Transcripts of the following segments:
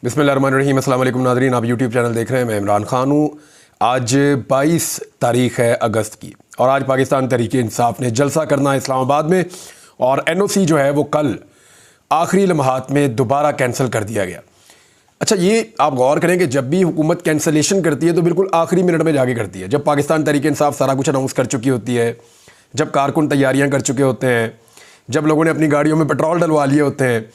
बिस्मिल्लाहिर्रहमानिर्रहीम। अस्सलाम वालेकुम नाज़रीन, आप यूट्यूब चैनल देख रहे हैं। मैं इमरान खान हूँ। आज 22 तारीख़ है अगस्त की और आज पाकिस्तान तहरीक इंसाफ ने जलसा करना है इस्लामाबाद में और NOC जो है वो कल आखिरी लम्हात में दोबारा कैंसिल कर दिया गया। अच्छा, ये आप गौर करें कि जब भी हुकूमत कैंसलेशन करती है तो बिल्कुल आखिरी मिनट में जाके करती है, जब पाकिस्तान तहरीक इंसाफ सारा कुछ अनाउंस कर चुकी होती है, जब कारकुन तैयारियाँ कर चुके होते हैं, जब लोगों ने अपनी गाड़ियों में पेट्रोल डलवा लिए होते हैं,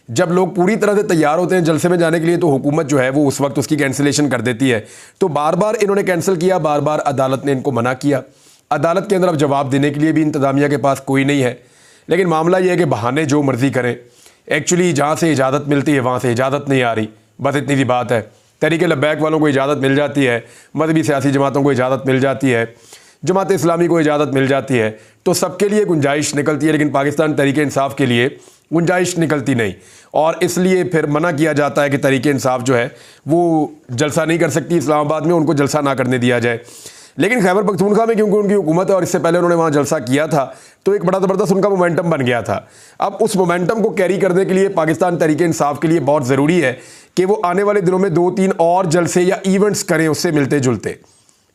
जब लोग पूरी तरह से तैयार होते हैं जलसे में जाने के लिए, तो हुकूमत जो है वो उस वक्त उसकी कैंसिलेशन कर देती है। तो बार बार इन्होंने कैंसिल किया, बार बार अदालत ने इनको मना किया। अदालत के अंदर अब जवाब देने के लिए भी इंतज़ामिया के पास कोई नहीं है। लेकिन मामला ये है कि बहाने जो मर्ज़ी करें, एक्चुअली जहाँ से इजाज़त मिलती है वहाँ से इजाज़त नहीं आ रही, बस इतनी सी बात है। तहरीक लब्बैक वालों को इजाज़त मिल जाती है, मजहबी सियासी जमातों को इजाज़त मिल जाती है, जमात इस्लामी को इजाज़त मिल जाती है, तो सबके लिए गुंजाइश निकलती है, लेकिन पाकिस्तान तहरीक इंसाफ के लिए गुंजाइश निकलती नहीं। और इसलिए फिर मना किया जाता है कि तहरीक इंसाफ जो है वो जलसा नहीं कर सकती इस्लामाबाद में, उनको जलसा ना करने दिया जाए। लेकिन खैबर पख्तूनख्वा में क्योंकि उनकी हुकूमत है और इससे पहले उन्होंने वहाँ जलसा किया था, तो एक बड़ा ज़बरदस्त उनका मोमेंटम बन गया था। अब उस मोमेंटम को कैरी करने के लिए पाकिस्तान तहरीक इंसाफ के लिए बहुत ज़रूरी है कि वो आने वाले दिनों में 2-3 और जलसे या इवेंट्स करें उससे मिलते जुलते।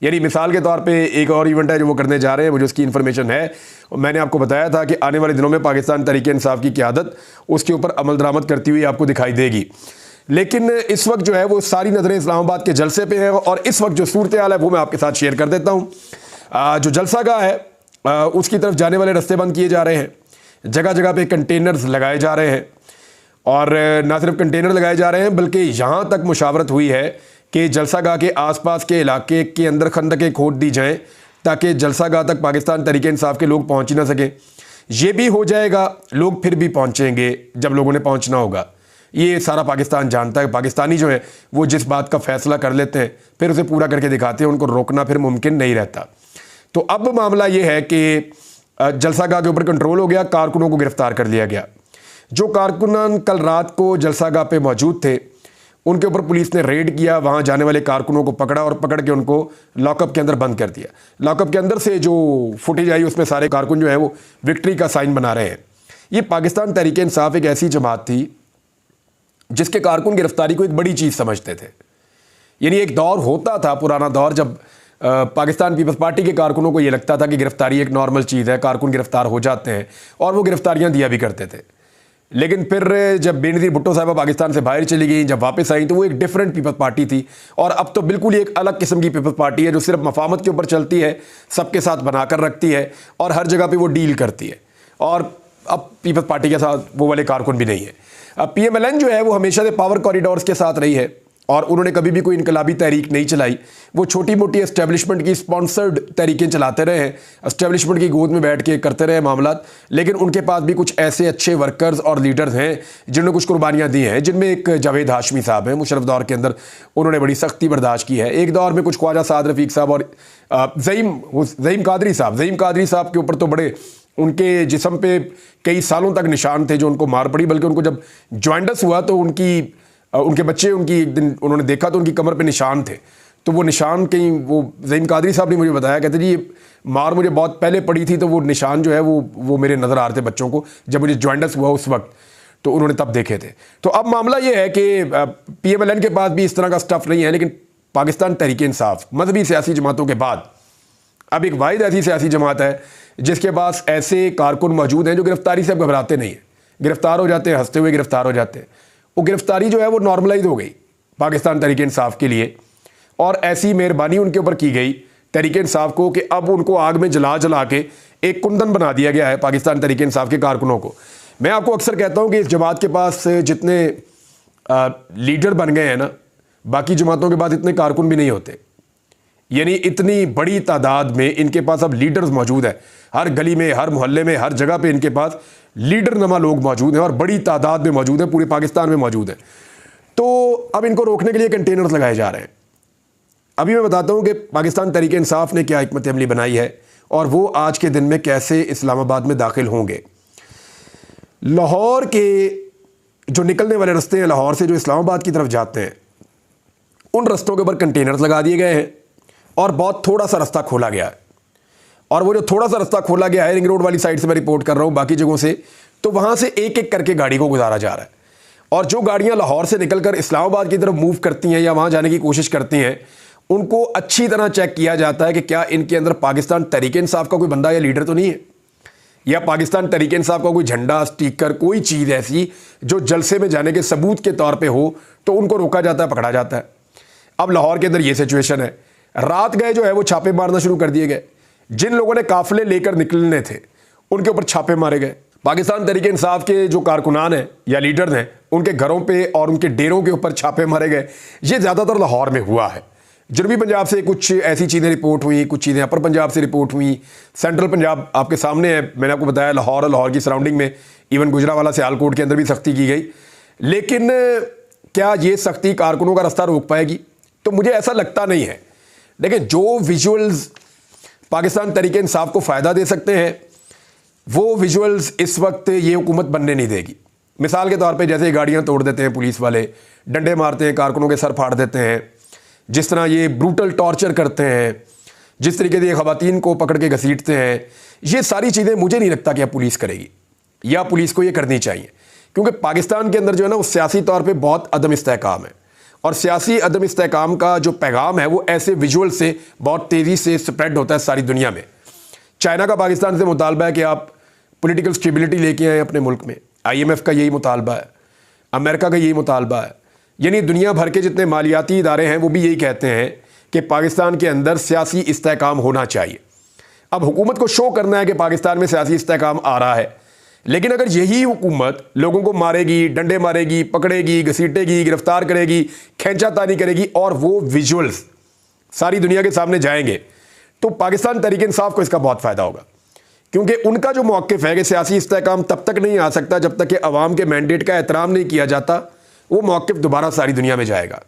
यानी मिसाल के तौर पे एक और इवेंट है जो वो करने जा रहे हैं, मुझे उसकी इन्फॉर्मेशन है। मैंने आपको बताया था कि आने वाले दिनों में पाकिस्तान तहरीक इंसाफ की क़यादत उसके ऊपर अमल दरामद करती हुई आपको दिखाई देगी। लेकिन इस वक्त जो है वो सारी नज़रें इस्लामाबाद के जलसे पे हैं और इस वक्त जो सूरत हाल है वो मैं आपके साथ शेयर कर देता हूँ। जो जलसागाह है उसकी तरफ जाने वाले रास्ते बंद किए जा रहे हैं, जगह जगह पे कंटेनर्स लगाए जा रहे हैं और ना सिर्फ कंटेनर लगाए जा रहे हैं बल्कि यहाँ तक मुशावरत हुई है कि जलसागाह के आसपास के इलाके के अंदर खंदकें खोद दी जाएं ताकि जलसागाह तक पाकिस्तान तहरीक इंसाफ के लोग पहुँच ही ना सकें। ये भी हो जाएगा, लोग फिर भी पहुँचेंगे जब लोगों ने पहुँचना होगा। ये सारा पाकिस्तान जानता है। पाकिस्तानी जो है वो जिस बात का फ़ैसला कर लेते हैं फिर उसे पूरा करके दिखाते हैं, उनको रोकना फिर मुमकिन नहीं रहता। तो अब मामला ये है कि जलसागाह के ऊपर कंट्रोल हो गया, कारकुनों को गिरफ़्तार कर लिया गया। जो कारकुनान कल रात को जलसागाह पे मौजूद थे उनके ऊपर पुलिस ने रेड किया, वहाँ जाने वाले कारकुनों को पकड़ा और पकड़ के उनको लॉकअप के अंदर बंद कर दिया। लॉकअप के अंदर से जो फुटेज आई उसमें सारे कारकुन जो है वो विक्ट्री का साइन बना रहे हैं। ये पाकिस्तान तहरीक इंसाफ एक ऐसी जमात थी जिसके कारकुन गिरफ्तारी को एक बड़ी चीज़ समझते थे। यानी एक दौर होता था, पुराना दौर, जब पाकिस्तान पीपल्स पार्टी के कारकुनों को ये लगता था कि गिरफ्तारी एक नॉर्मल चीज़ है, कारकुन गिरफ्तार हो जाते हैं और वो गिरफ्तारियाँ दिया भी करते थे। लेकिन फिर जब बेनज़ीर भुट्टो साहबा पाकिस्तान से बाहर चली गई, जब वापस आई, तो वो एक डिफरेंट पीपल्स पार्टी थी और अब तो बिल्कुल ही एक अलग किस्म की पीपल्स पार्टी है जो सिर्फ मफामत के ऊपर चलती है, सबके साथ बनाकर रखती है और हर जगह पे वो डील करती है। और अब पीपल्स पार्टी के साथ वो वाले कारकुन भी नहीं है। अब PMLN जो है वो हमेशा से पावर कॉरिडोर्स के साथ रही है और उन्होंने कभी भी कोई इनकलाबी तहरीक नहीं चलाई। वो छोटी मोटी एस्टेब्लिशमेंट की स्पॉन्सर्ड तहरीकें चलाते रहे हैं, एस्टेब्लिशमेंट की गोद में बैठ के करते रहे मामलात। लेकिन उनके पास भी कुछ ऐसे अच्छे वर्कर्स और लीडर्स हैं जिन्होंने कुछ कुर्बानियाँ दी हैं, जिनमें एक जावेद हाशमी साहब हैं। मुशर्रफ दौर के अंदर उन्होंने बड़ी सख्ती बर्दाश्त की है। एक दौर में कुछ ख्वाजा साद रफ़ीक साहब और ज़हीम कादरी साहब के ऊपर तो बड़े उनके जिस्म पे कई सालों तक निशान थे जो उनको मार पड़ी। बल्कि उनको जब जॉइंडस हुआ तो उनके बच्चे उनकी एक दिन उन्होंने देखा तो उनकी कमर पे निशान थे। तो वो निशान कहीं, वो ज़हीम कादरी साहब ने मुझे बताया, कहते जी ये मार मुझे बहुत पहले पड़ी थी तो वो निशान जो है वो मेरे नज़र आ रहे थे बच्चों को जब मुझे जॉइंडस हुआ उस वक्त, तो उन्होंने तब देखे थे। तो अब मामला ये है कि PMLN के पास भी इस तरह का स्टफ़ नहीं है, लेकिन पाकिस्तान तहरीक इंसाफ मजहबी सियासी जमातों के बाद अब एक वाहिद ऐसी सियासी जमात है जिसके पास ऐसे कारकुन मौजूद हैं जो गिरफ्तारी से अब घबराते नहीं हैं। गिरफ्तार हो जाते हैं, हंसते हुए गिरफ्तार हो जाते हैं। वो गिरफ्तारी जो है वो नॉर्मलाइज हो गई पाकिस्तान तहरीक इंसाफ के लिए और ऐसी मेहरबानी उनके ऊपर की गई तहरीक इंसाफ को कि अब उनको आग में जला जला के एक कुंदन बना दिया गया है पाकिस्तान तहरीक इंसाफ के कारकुनों को। मैं आपको अक्सर कहता हूँ कि इस जमात के पास जितने लीडर बन गए हैं ना, बाकी जमातों के पास इतने कारकुन भी नहीं होते। यानी इतनी बड़ी तादाद में इनके पास अब लीडर्स मौजूद है, हर गली में, हर मोहल्ले में, हर जगह पे इनके पास लीडर नमा लोग मौजूद हैं और बड़ी तादाद में मौजूद हैं, पूरे पाकिस्तान में मौजूद हैं। तो अब इनको रोकने के लिए कंटेनर्स लगाए जा रहे हैं। अभी मैं बताता हूँ कि पाकिस्तान तहरीक इंसाफ ने क्या हिकमत अमली बनाई है और वो आज के दिन में कैसे इस्लामाबाद में दाखिल होंगे। लाहौर के जो निकलने वाले रास्ते हैं, लाहौर से जो इस्लामाबाद की तरफ जाते हैं, उन रस्तों के ऊपर कंटेनर्स लगा दिए गए हैं और बहुत थोड़ा सा रास्ता खोला गया है। और वो जो थोड़ा सा रास्ता खोला गया है, रिंग रोड वाली साइड से मैं रिपोर्ट कर रहा हूँ, बाकी जगहों से, तो वहाँ से एक एक करके गाड़ी को गुजारा जा रहा है। और जो गाड़ियां लाहौर से निकलकर इस्लामाबाद की तरफ मूव करती हैं या वहां जाने की कोशिश करती हैं, उनको अच्छी तरह चेक किया जाता है कि क्या इनके अंदर पाकिस्तान तहरीक इंसाफ का कोई बंदा या लीडर तो नहीं है, या पाकिस्तान तहरीक इंसाफ का कोई झंडा, स्टिकर, कोई चीज़ ऐसी जो जलसे में जाने के सबूत के तौर पे हो, तो उनको रोका जाता है, पकड़ा जाता है। अब लाहौर के अंदर ये सिचुएशन है। रात गए जो है वो छापे मारना शुरू कर दिए गए। जिन लोगों ने काफिले लेकर निकलने थे उनके ऊपर छापे मारे गए। पाकिस्तान तहरीक इंसाफ के जो कारकुनान हैं या लीडर हैं, उनके घरों पे और उनके डेरों के ऊपर छापे मारे गए। ये ज़्यादातर लाहौर में हुआ है। जनूबी पंजाब से कुछ ऐसी चीज़ें रिपोर्ट हुई, कुछ चीज़ें अपर पंजाब से रिपोर्ट हुई, सेंट्रल पंजाब आपके सामने है। मैंने आपको बताया लाहौर और लाहौर की सराउंडिंग में, इवन गुजरावाला सियालकोट के अंदर भी सख्ती की गई। लेकिन क्या ये सख्ती कारकुनों का रास्ता रोक पाएगी? तो मुझे ऐसा लगता नहीं है। देखिए, जो विजुअल्स पाकिस्तान तहरीक इंसाफ को फ़ायदा दे सकते हैं, वो विजुअल्स इस वक्त ये हुकूमत बनने नहीं देगी। मिसाल के तौर पे जैसे गाड़ियां तोड़ देते हैं पुलिस वाले, डंडे मारते हैं, कारकुनों के सर फाड़ देते हैं, जिस तरह ये ब्रूटल टॉर्चर करते हैं, जिस तरीके से ये ख़वातीन को पकड़ के घसीटते हैं, ये सारी चीज़ें मुझे नहीं लगता कि अब पुलिस करेगी या पुलिस को ये करनी चाहिए। क्योंकि पाकिस्तान के अंदर जो है ना, वो सियासी तौर पर बहुत अदम इस्तेहकाम है, और सियासी अदम इस्तेहकाम का जो पैगाम है वो ऐसे विजुअल से बहुत तेज़ी से स्प्रेड होता है सारी दुनिया में। चाइना का पाकिस्तान से मुतालबा है कि आप पॉलिटिकल स्टेबिलिटी लेके आए अपने मुल्क में। IMF का यही मुतालबा है, अमेरिका का यही मुतालबा है। यानी दुनिया भर के जितने मालियाती इदारे हैं वो भी यही कहते हैं कि पाकिस्तान के अंदर सियासी इस्तेहकाम होना चाहिए। अब हुकूमत को शो करना है कि पाकिस्तान में सियासी इस्तेहकाम आ रहा है, लेकिन अगर यही हुकूमत लोगों को मारेगी, डंडे मारेगी, पकड़ेगी, घसीटेगी, गिरफ्तार करेगी, खींचातानी करेगी और वो विजुअल्स सारी दुनिया के सामने जाएंगे, तो पाकिस्तान तहरीक इंसाफ को इसका बहुत फ़ायदा होगा। क्योंकि उनका जो मौक़िफ़ है कि सियासी इस्तेहकाम तब तक नहीं आ सकता जब तक कि अवाम के मैंडेट का एहतराम नहीं किया जाता, वो मौक़िफ़ दोबारा सारी दुनिया में जाएगा।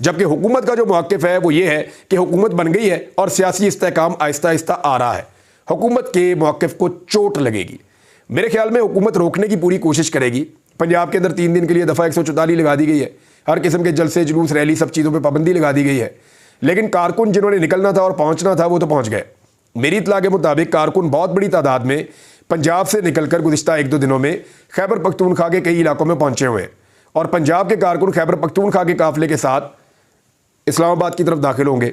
जबकि हुकूमत का जो मौक़िफ़ है वो ये है कि हुकूमत बन गई है और सियासी इस्तेहकाम आहिस्ता आहिस्ता आ रहा है, हुकूमत के मौक़िफ़ को चोट लगेगी। मेरे ख्याल में हुकूमत रोकने की पूरी कोशिश करेगी। पंजाब के अंदर 3 दिन के लिए दफ़ा 144 लगा दी गई है। हर किस्म के जलसे, जुलूस, रैली, सब चीज़ों पर पाबंदी लगा दी गई है। लेकिन कारकुन जिन्होंने निकलना था और पहुंचना था वो तो पहुंच गए। मेरी इत्तला के मुताबिक कारकुन बहुत बड़ी तादाद में पंजाब से निकलकर गुज़िश्ता 1-2 दिनों में खैबर पख्तूनख्वा के कई इलाकों में पहुंचे हुए हैं, और पंजाब के कारकुन खैबर पख्तूनख्वा के काफिले के साथ इस्लामाबाद की तरफ दाखिल होंगे।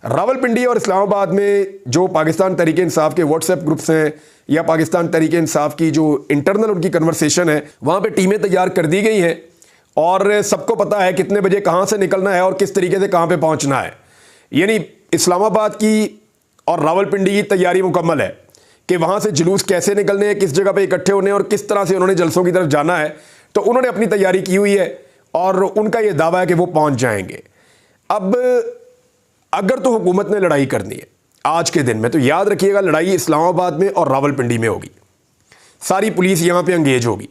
रावलपिंडी और इस्लामाबाद में जो पाकिस्तान तहरीक इंसाफ के व्हाट्सएप ग्रुप्स हैं या पाकिस्तान तहरीक इंसाफ की जो इंटरनल उनकी कन्वर्सेशन है, वहाँ पर टीमें तैयार कर दी गई हैं और सबको पता है कितने बजे कहाँ से निकलना है और किस तरीके से कहाँ पे पहुँचना है। यानी इस्लामाबाद की और रावलपिंडी की तैयारी मुकम्मल है कि वहाँ से जुलूस कैसे निकलने हैं, किस जगह पे इकट्ठे होने हैं और किस तरह से उन्होंने जलसों की तरफ जाना है। तो उन्होंने अपनी तैयारी की हुई है और उनका ये दावा है कि वो पहुँच जाएंगे। अब अगर तो हुकूमत ने लड़ाई करनी है आज के दिन में, तो याद रखिएगा लड़ाई इस्लामाबाद में और रावलपिंडी में होगी। सारी पुलिस यहाँ पर अंगेज होगी।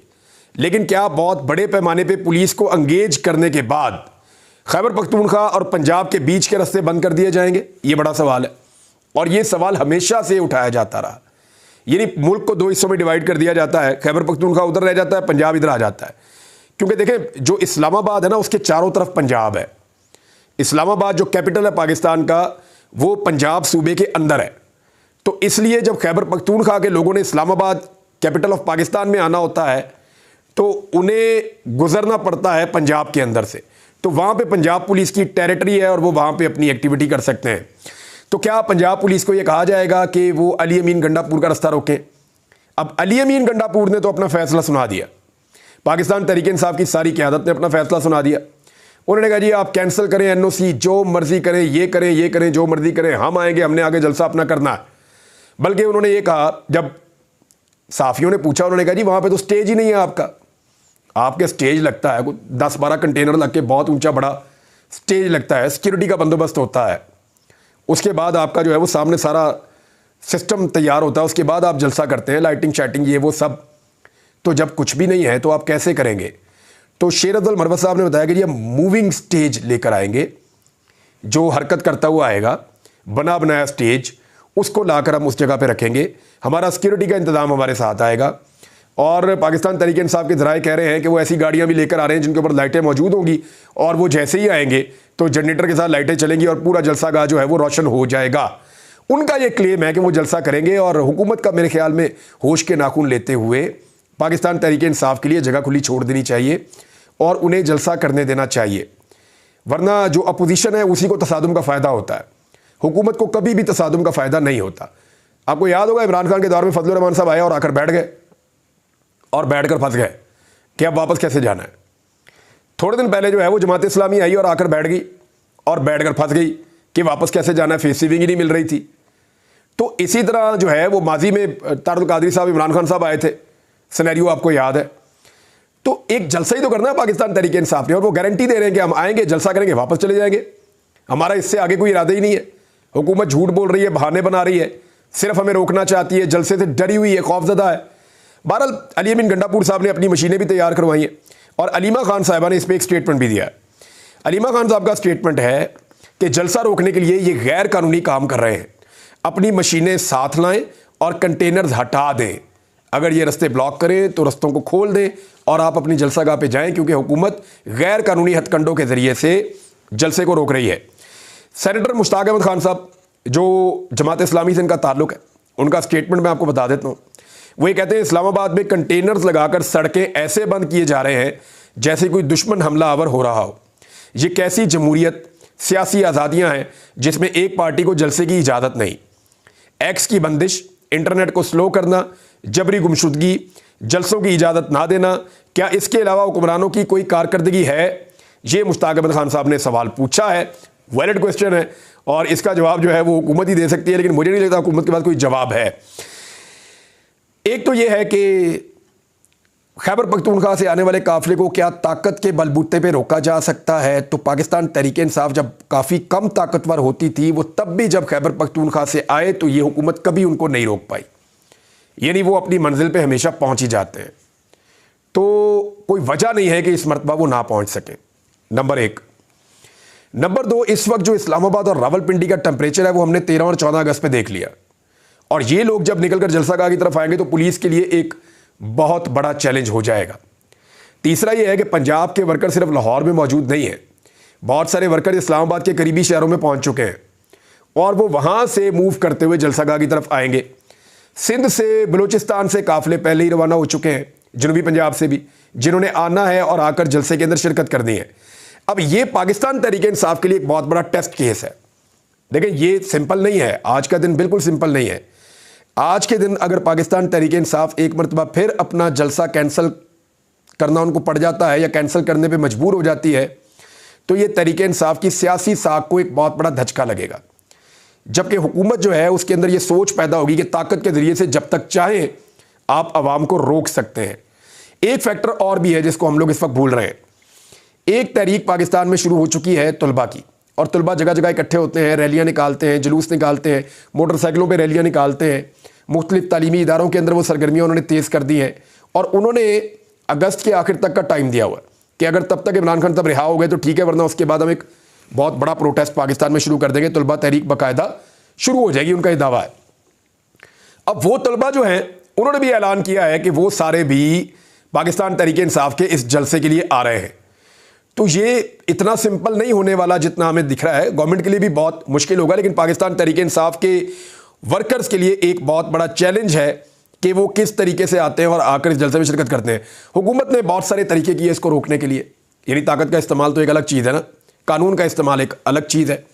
लेकिन क्या बहुत बड़े पैमाने पर पुलिस को अंगेज करने के बाद खैबर पख्तूनख्वा और पंजाब के बीच के रास्ते बंद कर दिए जाएंगे? ये बड़ा सवाल है, और ये सवाल हमेशा से उठाया जाता रहा। यानी मुल्क को 2 हिस्सों में डिवाइड कर दिया जाता है, खैबर पख्तूनख्वा उधर रह जाता है, पंजाब इधर आ जाता है। क्योंकि देखें, जो इस्लामाबाद है ना, उसके चारों तरफ पंजाब है। इस्लामाबाद जो कैपिटल है पाकिस्तान का, वो पंजाब सूबे के अंदर है। तो इसलिए जब खैबर पख्तूनख्वा के लोगों ने इस्लामाबाद कैपिटल ऑफ पाकिस्तान में आना होता है, तो उन्हें गुजरना पड़ता है पंजाब के अंदर से। तो वहाँ पे पंजाब पुलिस की टेरिटरी है और वो वहाँ पे अपनी एक्टिविटी कर सकते हैं। तो क्या पंजाब पुलिस को ये कहा जाएगा कि वो अली अमीन गंडापुर का रास्ता रोकें? अब अली अमीन गंडापुर ने तो अपना फैसला सुना दिया, पाकिस्तान तहरीक इंसाफ की सारी क़यादत ने अपना फैसला सुना दिया। उन्होंने कहा जी आप कैंसिल करें NOC, जो मर्जी करें, ये करें, ये करें, जो मर्जी करें, हम आएंगे, हमने आगे जलसा अपना करना है। बल्कि उन्होंने ये कहा, जब साफियों ने पूछा, उन्होंने कहा जी वहाँ पर तो स्टेज ही नहीं है आपका। आपके स्टेज लगता है, 10-12 कंटेनर लग के बहुत ऊंचा बड़ा स्टेज लगता है, सिक्योरिटी का बंदोबस्त होता है। उसके बाद आपका जो है वो सामने सारा सिस्टम तैयार होता है, उसके बाद आप जलसा करते हैं, लाइटिंग शाइटिंग ये वो सब। तो जब कुछ भी नहीं है तो आप कैसे करेंगे? तो शेर अब्दुल मरवत साहब ने बताया कि ये मूविंग स्टेज लेकर आएंगे, जो हरकत करता हुआ आएगा, बना बनाया स्टेज, उसको लाकर हम उस जगह पे रखेंगे, हमारा सिक्योरिटी का इंतज़ाम हमारे साथ आएगा। और पाकिस्तान तहरीक इंसाफ के ज़राए कह रहे हैं कि वो ऐसी गाड़ियाँ भी लेकर आ रहे हैं जिनके ऊपर लाइटें मौजूद होंगी, और वो जैसे ही आएंगे तो जनरेटर के साथ लाइटें चलेंगी और पूरा जलसागाह जो है वो रोशन हो जाएगा। उनका ये क्लेम है कि वो जलसा करेंगे, और हुकूमत का मेरे ख्याल में होश के नाखून लेते हुए पाकिस्तान तहरीक इंसाफ के लिए जगह खुली छोड़ देनी चाहिए और उन्हें जलसा करने देना चाहिए, वरना जो अपोजिशन है उसी को तसादुम का फ़ायदा होता है। हुकूमत को कभी भी तसादुम का फ़ायदा नहीं होता। आपको याद होगा इमरान खान के दौर में फजलुर रहमान साहब आए और आकर बैठ गए और बैठकर फंस गए कि अब वापस कैसे जाना है। थोड़े दिन पहले जो है वो जमात इस्लामी आई और आकर बैठ गई और बैठकर फंस गई कि वापस कैसे जाना है, फेस सेविंग ही नहीं मिल रही थी। तो इसी तरह जो है वो माजी में तारुल कादरी साहब, इमरान खान साहब आए थे, सिनेरियो आपको याद है। तो एक जलसा ही तो करना है पाकिस्तान तहरीक इंसाफ ने, और वो गारंटी दे रहे हैं कि हम आएंगे, जलसा करेंगे, वापस चले जाएंगे, हमारा इससे आगे कोई इरादा ही नहीं है। हुकूमत झूठ बोल रही है, बहाने बना रही है, सिर्फ हमें रोकना चाहती है, जलसे से डरी हुई है, खौफजदा है। बहरहाल अली अमीन गंडापुर साहब ने अपनी मशीनें भी तैयार करवाई हैं और अलीमा खान साहिबा ने इस पर एक स्टेटमेंट भी दिया है। अलीमा खान साहब का स्टेटमेंट है कि जलसा रोकने के लिए ये गैर कानूनी काम कर रहे हैं, अपनी मशीनें साथ लाएं और कंटेनर्स हटा दें, अगर ये रस्ते ब्लॉक करें तो रस्तों को खोल दें और आप अपनी जलसागाह पे जाएं, क्योंकि हुकूमत गैर कानूनी हथकंडों के जरिए से जलसे को रोक रही है। सेनेटर मुश्ताक अहमद खान साहब जो जमात इस्लामी से इनका ताल्लुक है, उनका स्टेटमेंट मैं आपको बता देता हूँ। वो ये कहते हैं इस्लामाबाद में कंटेनर्स लगाकर सड़कें ऐसे बंद किए जा रहे हैं जैसे कोई दुश्मन हमलावर हो रहा हो। ये कैसी जमहूरियत, सियासी आज़ादियाँ हैं जिसमें एक पार्टी को जलसे की इजाज़त नहीं। एक्स की बंदिश, इंटरनेट को स्लो करना, जबरी गुमशुदगी, जलसों की इजाज़त ना देना, क्या इसके अलावा हुक्मरानों की कोई कारकर्दगी है? ये मुश्ताक अहमद खान साहब ने सवाल पूछा है। वैलिड क्वेश्चन है और इसका जवाब जो है वो हुकूमत ही दे सकती है, लेकिन मुझे नहीं लगता हुकूमत के पास कोई जवाब है। एक तो ये है कि खैबर पख्तूनख्वा से आने वाले काफिले को क्या ताकत के बलबूते पे रोका जा सकता है? तो पाकिस्तान तहरीक इंसाफ जब काफ़ी कम ताकतवर होती थी, वो तब भी जब खैबर पख्तूनख्वा से आए तो ये हुकूमत कभी उनको नहीं रोक पाई, यानी वो अपनी मंजिल पे हमेशा पहुंच ही जाते हैं। तो कोई वजह नहीं है कि इस मरतबा वो ना पहुंच सकें, नंबर एक। नंबर दो, इस वक्त जो इस्लामाबाद और रावलपिंडी का टेम्परेचर है वो हमने 13 और 14 अगस्त पे देख लिया, और ये लोग जब निकलकर जलसागाह की तरफ आएंगे तो पुलिस के लिए एक बहुत बड़ा चैलेंज हो जाएगा। तीसरा ये है कि पंजाब के वर्कर सिर्फ लाहौर में मौजूद नहीं है, बहुत सारे वर्कर इस्लामाबाद के करीबी शहरों में पहुंच चुके हैं और वो वहां से मूव करते हुए जलसागाह की तरफ आएंगे। सिंध से, बलूचिस्तान से काफिले पहले ही रवाना हो चुके हैं, जनूबी पंजाब से भी, जिन्होंने आना है और आकर जलसे के अंदर शिरकत करनी है। अब ये पाकिस्तान तहरीक इंसाफ के लिए एक बहुत बड़ा टेस्ट केस है। देखें, ये सिंपल नहीं है, आज का दिन बिल्कुल सिंपल नहीं है। आज के दिन अगर पाकिस्तान तहरीक इंसाफ एक मरतबा फिर अपना जलसा कैंसिल करना उनको पड़ जाता है या कैंसिल करने पे मजबूर हो जाती है, तो ये तहरीक इंसाफ की सियासी साख को एक बहुत बड़ा धचका लगेगा। जबकि हुकूमत जो है उसके अंदर ये सोच पैदा होगी कि ताकत के जरिए से जब तक चाहें आप आवाम को रोक सकते हैं। एक फैक्टर और भी है जिसको हम लोग इस वक्त भूल रहे हैं। एक तहरीक पाकिस्तान में शुरू हो चुकी है तलबा की, और तलबा जगह जगह इकट्ठे होते हैं, रैलियाँ निकालते हैं, जुलूस निकालते हैं, मोटरसाइकिलों पर रैलियाँ निकालते हैं। मुख्तलिफ तालीमी इदारों के अंदर वो सरगर्मियाँ उन्होंने तेज़ कर दी हैं और उन्होंने अगस्त के आखिर तक का टाइम दिया हुआ है कि अगर तब तक इमरान खान तब रिहा हो गए तो ठीक है, वरना उसके बाद हम एक बहुत बड़ा प्रोटेस्ट पाकिस्तान में शुरू कर देंगे, तलबा तहरीक बाकायदा शुरू हो जाएगी, उनका ये दावा है। अब वो तलबा जो हैं उन्होंने भी ऐलान किया है कि वो सारे भी पाकिस्तान तहरीक इंसाफ के इस जलसे के लिए आ रहे हैं। तो ये इतना सिंपल नहीं होने वाला जितना हमें दिख रहा है। गवर्नमेंट के लिए भी बहुत मुश्किल होगा, लेकिन पाकिस्तान तहरीक इंसाफ के वर्कर्स के लिए एक बहुत बड़ा चैलेंज है कि वो किस तरीके से आते हैं और आकर इस जलसे में शिरकत करते हैं। हुकूमत ने बहुत सारे तरीके किए इसको रोकने के लिए, यानी ताकत का इस्तेमाल तो एक अलग चीज़ है ना, कानून का इस्तेमाल एक अलग चीज़ है।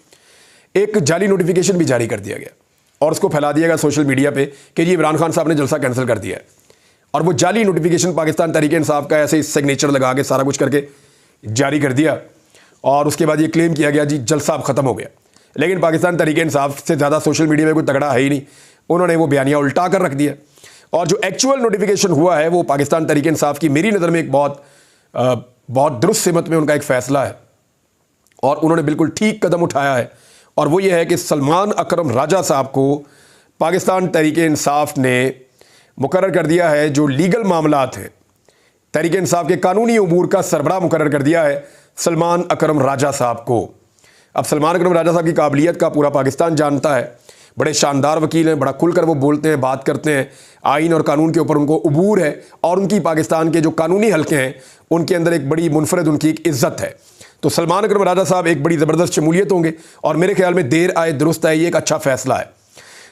एक जाली नोटिफिकेशन भी जारी कर दिया गया और उसको फैला दिया गया सोशल मीडिया पे कि जी इमरान खान साहब ने जलसा कैंसिल कर दिया है, और वो जाली नोटिफिकेशन पाकिस्तान तहरीक इंसाफ का ऐसे ही सिग्नेचर लगा के सारा कुछ करके जारी कर दिया, और उसके बाद ये क्लेम किया गया जी जलसा अब ख़त्म हो गया। लेकिन पाकिस्तान तहरीक इंसाफ से ज़्यादा सोशल मीडिया में कोई तगड़ा है ही नहीं, उन्होंने वो बयानिया उल्टा कर रख दिया, और जो एक्चुअल नोटिफिकेशन हुआ है वो पाकिस्तान तहरीक इंसाफ की मेरी नज़र में एक बहुत दुरुस्त सिमत में उनका एक फ़ैसला है और उन्होंने बिल्कुल ठीक कदम उठाया है, और वो ये है कि सलमान अकरम राजा साहब को पाकिस्तान तहरीक इंसाफ ने मुकर्रर कर दिया है, जो लीगल मामलात हैं तहरीक इंसाफ के कानूनी उमूर का सरबराह मुकर्रर कर दिया है सलमान अकरम राजा साहब को। अब सलमान अकरम राजा साहब की काबिलियत का पूरा पाकिस्तान जानता है, बड़े शानदार वकील हैं, बड़ा खुलकर वो बोलते हैं, बात करते हैं, आइन और कानून के ऊपर उनको उबूर है, और उनकी पाकिस्तान के जो कानूनी हलके हैं उनके अंदर एक बड़ी मुनफरद उनकी एक इज़्ज़त है। तो सलमान अकरम राजा साहब एक बड़ी ज़बरदस्त शमूलियत होंगे, और मेरे ख्याल में देर आए दुरुस्त आए, ये एक अच्छा फ़ैसला है।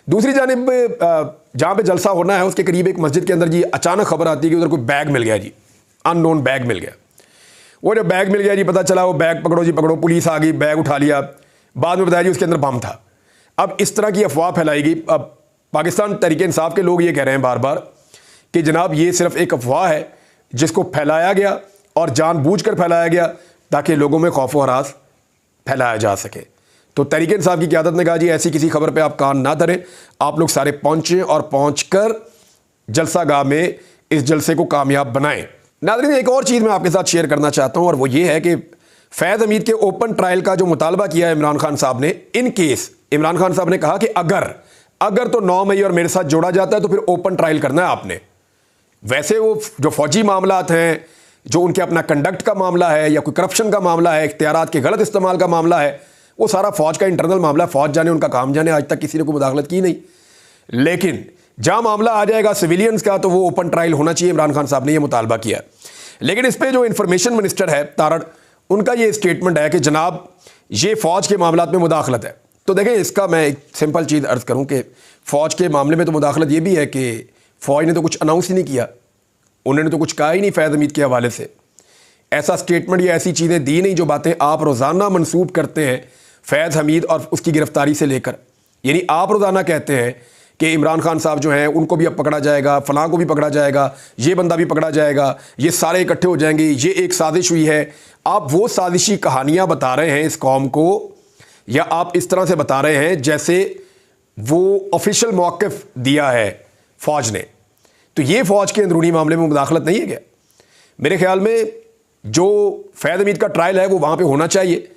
दूसरी जानिब जहाँ पे जलसा होना है उसके करीब एक मस्जिद के अंदर जी अचानक खबर आती है कि उधर कोई बैग मिल गया, जी अननोन बैग मिल गया। वो जो बैग मिल गया जी, पता चला वो बैग पकड़ो जी पकड़ो, पुलिस आ गई, बैग उठा लिया, बाद में बताया जी उसके अंदर बम था। अब इस तरह की अफवाह फैलाई गई। अब पाकिस्तान तहरीक इंसाफ के लोग ये कह रहे हैं बार बार कि जनाब ये सिर्फ एक अफवाह है जिसको फैलाया गया और जानबूझकर फैलाया गया ताकि लोगों में खौफ व हरास फैलाया जा सके। तो तहरीक इंसाफ की क़यादत ने कहा जी ऐसी किसी खबर पे आप कान ना धरें, आप लोग सारे पहुंचें और पहुंचकर जलसा गाह में इस जलसे को कामयाब बनाएं। नाज़रीन, एक और चीज़ मैं आपके साथ शेयर करना चाहता हूं और वो ये है कि फैज़ हमीद के ओपन ट्रायल का जो मुतालबा किया है इमरान खान साहब ने, इन केस इमरान खान साहब ने कहा कि अगर तो 9 मई और मेरे साथ जोड़ा जाता है तो फिर ओपन ट्रायल करना है आपने। वैसे वो जो फौजी मामलात हैं, जो उनके अपना कंडक्ट का मामला है या कोई करप्शन का मामला है, इख्तियारात के गलत इस्तेमाल का मामला है, वो सारा फौज का इंटरनल मामला है, फौज जाने उनका काम जाने, आज तक किसी ने कोई मुदाखलत की नहीं। लेकिन जहां मामला आ जाएगा सिविलियंस का तो वो ओपन ट्रायल होना चाहिए। इमरान खान साहब ने यह मुतालबा किया। लेकिन इस पर जो इंफॉर्मेशन मिनिस्टर है तारड़, उनका ये स्टेटमेंट है कि जनाब ये फौज के मामलात में मुदाखलत है। तो देखें, इसका मैं एक सिंपल चीज़ अर्ज़ करूं कि फ़ौज के मामले में तो मुदाखलत ये भी है कि फ़ौज ने तो कुछ अनाउंस ही नहीं किया, उन्होंने तो कुछ कहा ही नहीं फैज़ हमीद के हवाले से, ऐसा स्टेटमेंट या ऐसी चीज़ें दी नहीं जो बातें आप रोज़ाना मनसूब करते हैं फैज़ हमीद और उसकी गिरफ्तारी से लेकर। यानी आप रोज़ाना कहते हैं कि इमरान खान साहब जो हैं उनको भी अब पकड़ा जाएगा, फलां को भी पकड़ा जाएगा, ये बंदा भी पकड़ा जाएगा, ये सारे इकट्ठे हो जाएंगे, ये एक साजिश हुई है। आप वो साजिशी कहानियाँ बता रहे हैं इस कौम को, या आप इस तरह से बता रहे हैं जैसे वो ऑफिशियल मौक़िफ़ दिया है फ़ौज ने। तो ये फ़ौज के अंदरूनी मामले में मुदाखलत नहीं है क्या? मेरे ख्याल में जो फैज़ हमीद का ट्रायल है वो वहाँ पे होना चाहिए।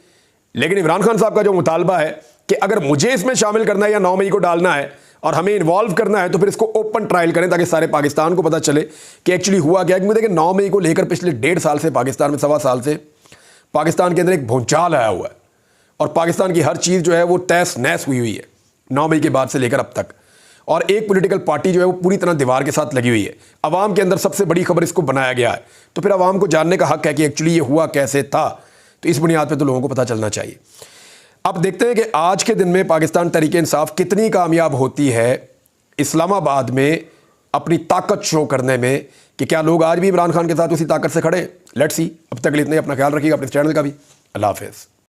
लेकिन इमरान खान साहब का जो मुतालबा है कि अगर मुझे इसमें शामिल करना है या 9 मई को डालना है और हमें इन्वॉल्व करना है तो फिर इसको ओपन ट्रायल करें ताकि सारे पाकिस्तान को पता चले कि एक्चुअली हुआ क्या है। क्योंकि देखिए 9 मई को लेकर पिछले 1.5 साल से पाकिस्तान में, 1.25 साल से पाकिस्तान के अंदर एक भूचाल आया हुआ है और पाकिस्तान की हर चीज़ जो है वो तहस नहस हुई है 9 मई के बाद से लेकर अब तक। और एक पॉलिटिकल पार्टी जो है वो पूरी तरह दीवार के साथ लगी हुई है। अवाम के अंदर सबसे बड़ी खबर इसको बनाया गया है, तो फिर अवाम को जानने का हक है कि एक्चुअली ये हुआ कैसे था। तो इस बुनियाद पर तो लोगों को पता चलना चाहिए। अब देखते हैं कि आज के दिन में पाकिस्तान तहरीक इंसाफ कितनी कामयाब होती है इस्लामाबाद में अपनी ताकत शो करने में, कि क्या लोग आज भी इमरान खान के साथ उसी ताकत से खड़े। Let's see. अब तक के लिए इतने, अपना ख्याल रखिएगा, अपने चैनल का भी। अल्लाह हाफ़िज़।